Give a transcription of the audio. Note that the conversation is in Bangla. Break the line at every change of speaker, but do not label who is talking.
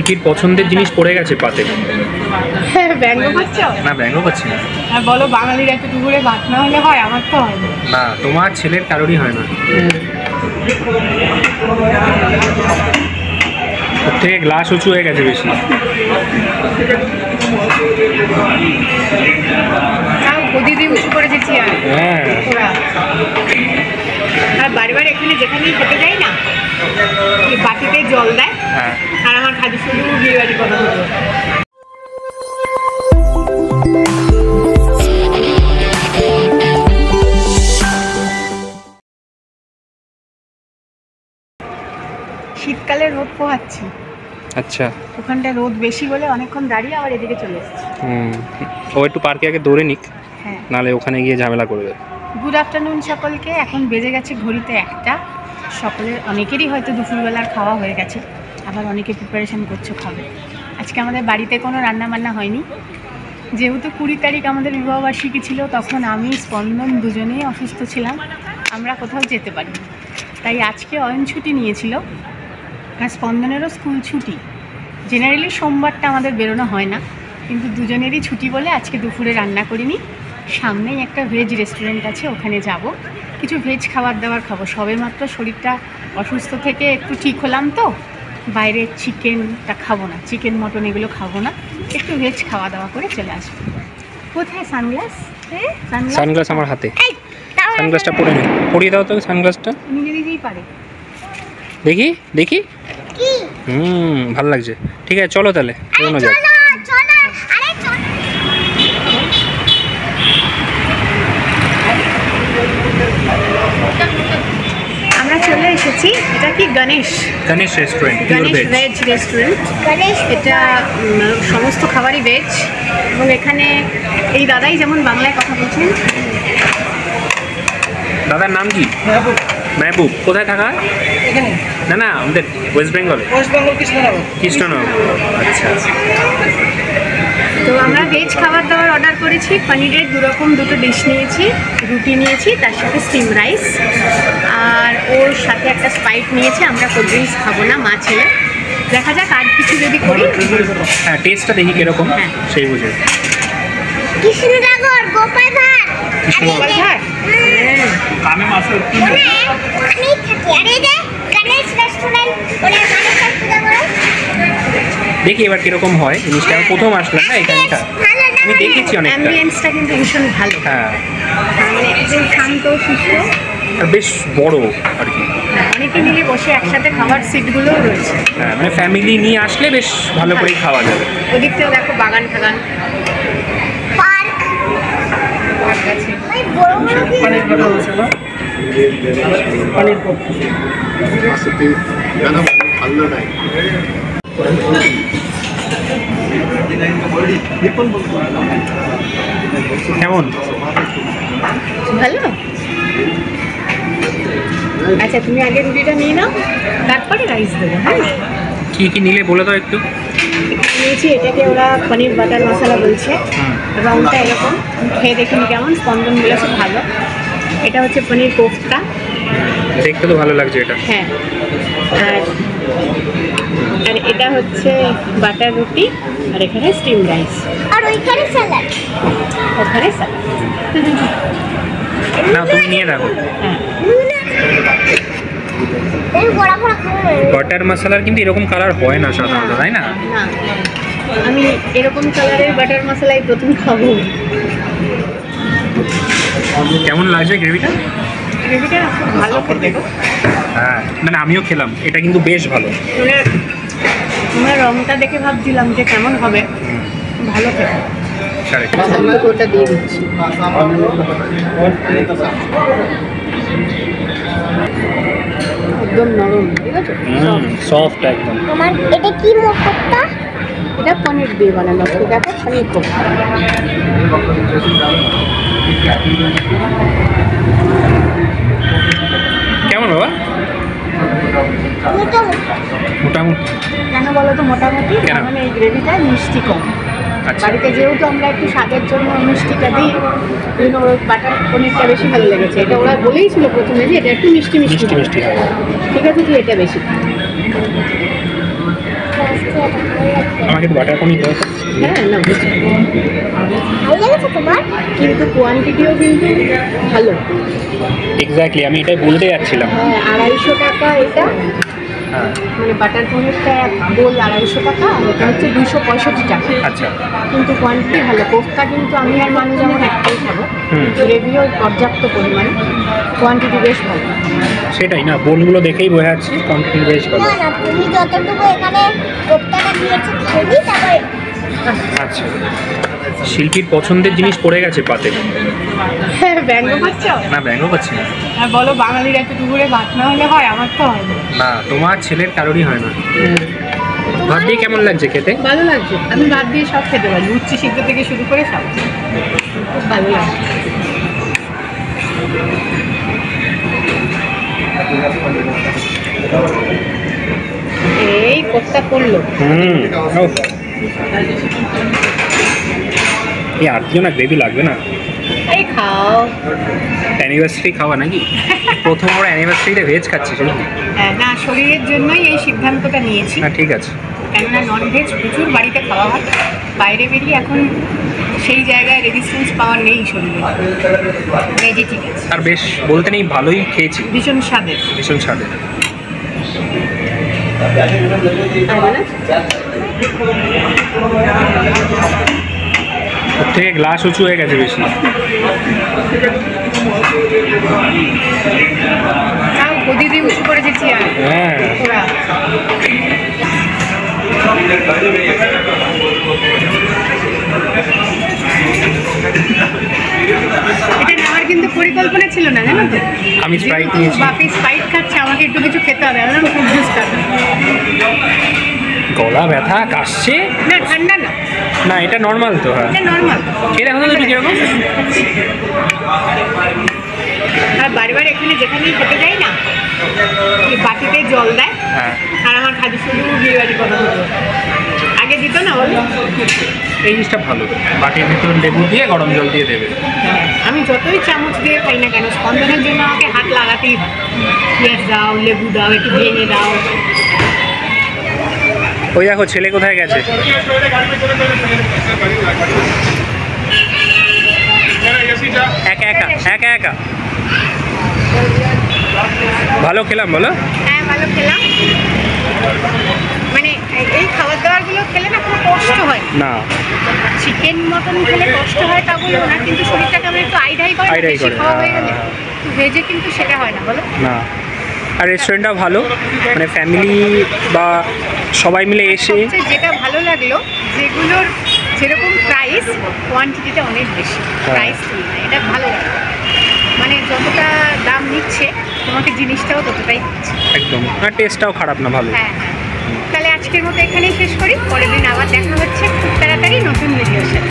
পিঙ্কির পছন্দের জিনিস পড়ে গেছে পাতে।
হ্যাঁ, ব্যঙ্গ করছো?
না, ব্যঙ্গ করছি না।
আর বলো, বাঙালির একটা দুপুরে ভাত না হলে হয়? আমার তো হয় না।
না, তোমার ছেলের কারোরই হয় না। ওর থেকে গ্লাস উঁচু হয়ে গেছে বেশি।
দিদি উঁচু করে দিচ্ছি।
হ্যাঁ,
আর বারবার এখানে যেখানেই খেতে যাই না, বাটিতে জল দেয়।
হ্যাঁ,
আর আমার খালি শুধু বিয়ে বাড়ি কথা বলবো। শীতকালে রোদ পোহাচ্ছি।
আচ্ছা,
ওখানটা রোদ বেশি বলে অনেকক্ষণ দাঁড়িয়ে আবার এদিকে চলে এসেছি।
ও একটু পার্কে আগে দৌড়ে নিক,
হ্যাঁ,
নাহলে ওখানে গিয়ে ঝামেলা করবে।
গুড আফটারনুন সকলকে। এখন বেজে গেছে ঘড়িতে 1টা। সকলের অনেকেরই হয়তো দুপুরবেলার খাওয়া হয়ে গেছে, আবার অনেকে প্রিপারেশন করছো খাবে। আজকে আমাদের বাড়িতে কোনো রান্না বান্না হয়নি, যেহেতু 20 তারিখ আমাদের বিবাহবার্ষিকী ছিল। তখন আমি স্পন্দন দুজনেই অসুস্থ ছিলাম, আমরা কোথাও যেতে পারিনি। তাই আজকে অয়ন ছুটি নিয়েছিল, আর স্পন্দনেরও স্কুল ছুটি। জেনারেলি সোমবারটা আমাদের বেরোনো হয় না, কিন্তু দুজনেরই ছুটি বলে আজকে দুপুরে রান্না করিনি। সামনেই একটা ভেজ রেস্টুরেন্ট আছে, ওখানে যাব, কিছু ভেজ খাবার দাবার খাবো। সবে মাত্র শরীরটা অসুস্থ থেকে একটু ঠিক হলাম, তো বাইরে চিকেনটা খাবো না, চিকেন মটন এগুলো খাবো না, একটু ভেজ খাওয়া দাওয়া করে চলে আসবো। কোথায় সানগ্লাস?
সানগ্লাস আমার হাতে। সানগ্লাসটা পরে নি, পরিয়ে দাও তো সানগ্লাসটা।
নিজে নিজেই পারে।
দেখি দেখি, ভালো লাগছে। ঠিক আছে, চলো তাহলে বেরোনো যাক।
আমরা চলে এসেছি। এটা কি Ganesh
restaurant?
Ganesh veg restaurant. এটা সমস্ত খাবারই ভেজ, এবং এখানে এই দাদাই যেমন বাংলায় কথা বলছেন।
দাদার নাম কি? মেহবুব। কোথায় থাকা? না না, আমাদের ওয়েস্ট বেঙ্গল কৃষ্ণনগর। আচ্ছা,
তো আমরা ভেজ খাবার দাবার অর্ডার করেছি। পনিরের দুটো ডিশ নিয়েছি, রুটি নিয়েছি, তার সাথে স্টিম রাইস, আর ওর সাথে একটা স্প্রাইট নিয়েছি। আমরা কোল্ড ড্রিঙ্কস খাবো না, মা ছেলে। দেখা যাক আর কিছু যদি করি।
হ্যাঁ, টেস্টটা দেখি কিরকম, সেই বুঝে।
কৃষ্ণনগর গোপালঘাট।
গোপালঘাট।
আমি থাকি। আর এই যে গণেশ রেস্টুরেন্ট, ওরা মানুষের পূজা করে।
দেখি এবার কিরকম হয় জিনিসটা। আমি প্রথম আসলাম না এখানটা, আমি দেখেছি অনেকটা।
অ্যাম্বিয়েন্সটা কিন্তু ভীষণ ভালো।
হ্যাঁ,
মানে একদম শান্ত সুস্থ,
আর বেশ বড় আর কি।
অনেকে মিলে বসে একসাথে খাবার সিটগুলোও রয়েছে।
হ্যাঁ, মানে ফ্যামিলি নিয়ে আসলে বেশ ভালো করেই খাওয়া যাবে।
ওদিক থেকেও দেখো বাগান ঠাগান,
পার্ক
আছে।
কেমন?
ভালো। আচ্ছা, তুমি আগে রুটিটা নিয়ে নাও, তারপরে রাইস দেবো। হ্যাঁ,
কি কি নিলে বলে দাও একটু।
নিয়েছি এটাকে ওরা পনির বাটার মশলা বলছে। রঙটা এরকম, খেয়ে দেখিনি কেমন। স্পন্দন বলেছে ভালো। এটা হচ্ছে পনির কোফতা,
দেখতে তো ভালো লাগছে এটা।
হ্যাঁ। আর এটা হচ্ছে বাটার রুটি, আর এখানে স্টিম রাইস,
আর ওইখানে স্যালাড।
ওখানে স্যালাড।
না, তুমি নিয়ে দেখো।
হ্যাঁ,
এই বড় বড় খাবার।
বাটার মশলার কিন্তু এরকম কালার হয় না সাধারণত, তাই না?
না, আমি এরকম কালারের বাটার মশলাই প্রথম খাবো।
কেমন লাগছে গ্রেভিটা?
গ্রেভিটা খুব ভালো খেতে।
হ্যাঁ, মানে আমিও খেলাম, এটা কিন্তু বেশ ভালো।
আমরা রংটা দেখে ভাবছিলাম যে কেমন হবে, ভালো খেতে। ওটা দিয়ে দিচ্ছি। একদম নরম, ঠিক আছে,
সফট একদম।
আমার এটা কি কোফতা?
এটা পনির দিয়ে বানানো, ঠিক আছে, পনির কোফতা।
কেমন বাবা? মোটামুটি।
কেন বলো তো মোটামুটি? মানে এই গ্রেভিটা মিষ্টি কম। বাড়িতে যেহেতু আমরা একটু স্বাদের জন্য মিষ্টিটা দিই, জন্য ওর বাটার পনিরটা বেশি ভালো লেগেছে। এটা ওরা বলেই ছিল প্রথমে যে এটা একটু মিষ্টি মিষ্টি।
মিষ্টি হয়।
ঠিক আছে, তুই এটা বেশি।
আমাকে একটু বাটার পনির দাও।
হ্যাঁ না
ভালো লেগেছে তোমার?
কিন্তু কোয়ান্টিটিও কিন্তু ভালো।
এক্স্যাক্টলি, আমি এটাই বলতে যাচ্ছিলাম।
হ্যাঁ 250 টাকা এটা,
হ্যাঁ
মানে বাটার পনিরটা এক বোল 250 টাকা, আর এটা হচ্ছে 265 টাকা।
আচ্ছা।
কিন্তু কোয়ান্টিটি ভালো। কোফতা কিন্তু আমি আর মানুষ যেমন একটাই খাবো, গ্রেভিও পর্যাপ্ত পরিমাণে, কোয়ান্টিটি বেশ ভালো।
সেটাই না, বোলগুলো দেখেই বোঝা যাচ্ছে কোয়ান্টিটি বেশ ভালো।
না না, তুমি যতটুকু এখানে কোপ্তাটা দিয়েছো খেলি তারপরে।
আচ্ছা, শিল্পীর পছন্দের জিনিস পড়ে গেছে পাতে।
হ্যাঁ ব্যঙ্গ করছো?
না, ব্যঙ্গ করছি না।
আর বলো, বাঙালির এত দুপুরে ভাত না হলে হয়? আমার তো হয় না।
না, তোমার ছেলের কারোরই হয় না। ভাত দিয়ে কেমন লাগছে খেতে?
ভালো লাগছে, আমি ভাত দিয়ে সব খেতে পারি, উচ্চে সিদ্ধ থেকে শুরু করে সব খুব ভালো লাগছে। এই কোফতা করলো।
এই আর দিও না, গ্রেভি লাগবে না।
এই খাও।
অ্যানিভার্সারি খাওয়া নাকি? প্রথম ওরা অ্যানিভার্সারিতে ভেজ খাচ্ছি সত্যি।
হ্যাঁ না, শরীরের জন্যই এই সিদ্ধান্তটা নিয়েছি।
না ঠিক আছে।
কেননা ননভেজ প্রচুর বাড়িতে খাওয়া হয়, বাইরে বেরিয়ে এখন সেই জায়গায় রেজিস্ট্যান্স পাওয়ার নেই শরীরে। ভেজই ঠিক আছে।
আর বেশ বলতে নেই, ভালোই খেয়েছি,
ভীষণ স্বাদের।
ভীষণ স্বাদের। ওর থেকে গ্লাস উঁচু হয়ে গেছে বেশি।
গদি দিয়ে উঁচু করেছে চেয়ার।
হ্যাঁ
ওরা এটা নেওয়ার কিন্তু পরিকল্পনা ছিল না, জানো তো?
আমি স্প্রাইট নিয়েছি।
বাপি স্প্রাইট খাচ্ছে, আমাকে একটু কিছু খেতে হবে, আমি খুব জুস খাবো।
গলা ব্যথা কাশছে।
না ঠান্ডা না,
না এটা নর্মাল তো। হ্যাঁ
এটা নর্মাল।
খেয়ে দেখো তো তুমি কিরকম।
আর বারবার এখানে যেখানেই খেতে যাই না, এই বাটিতে জল দেয়।
হ্যাঁ
আর আমার খালি শুধু বিয়ে বাড়ি কথা বলবো, আগে দিত না বলো।
এই জিনিসটা ভালো, বাটির ভিতর লেবু দিয়ে গরম জল দিয়ে দেবে।
আমি যতই চামচ দিয়ে খাই না কেন, স্পন্দনের জন্য আমাকে হাত লাগাতেই হয়। পেঁয়াজ দাও, লেবু দাও, একটু ভেঙে দাও।
ওই দেখো ছেলে কোথায় গেছে। একা একা একা একা। ভালো খেলাম বলো।
হ্যাঁ ভালো খেলাম, মানে এই খাবার দাবারগুলো খেলে না খুব কষ্ট হয়
না।
চিকেন মটন খেলে কষ্ট হয় তা বলবো না, কিন্তু শরীরটাকে আমি একটু আইডাই করে না,
আইডাই
বেশি
করে,
খাওয়া হয়ে গেলে।
হ্যাঁ।
ভেজে কিন্তু সেটা হয় না বলো।
না, আর রেস্টুরেন্টটাও ভালো, মানে ফ্যামিলি বা সবাই মিলে এসে।
সবচেয়ে যেটা ভালো লাগলো, যেগুলোর যেরকম প্রাইস, কোয়ান্টিটিটা অনেক বেশি প্রাইস তুলনায়, এটা ভালো লাগলো। মানে যতটা দাম নিচ্ছে তোমাকে জিনিসটাও ততটাই দিচ্ছে
একদম, আর টেস্টটাও খারাপ না, ভালো।
হ্যাঁ হ্যাঁ। তাহলে আজকের মতো এখানেই শেষ করি, পরের দিন আবার দেখা হচ্ছে খুব তাড়াতাড়ি নতুন ভিডিওর সাথে।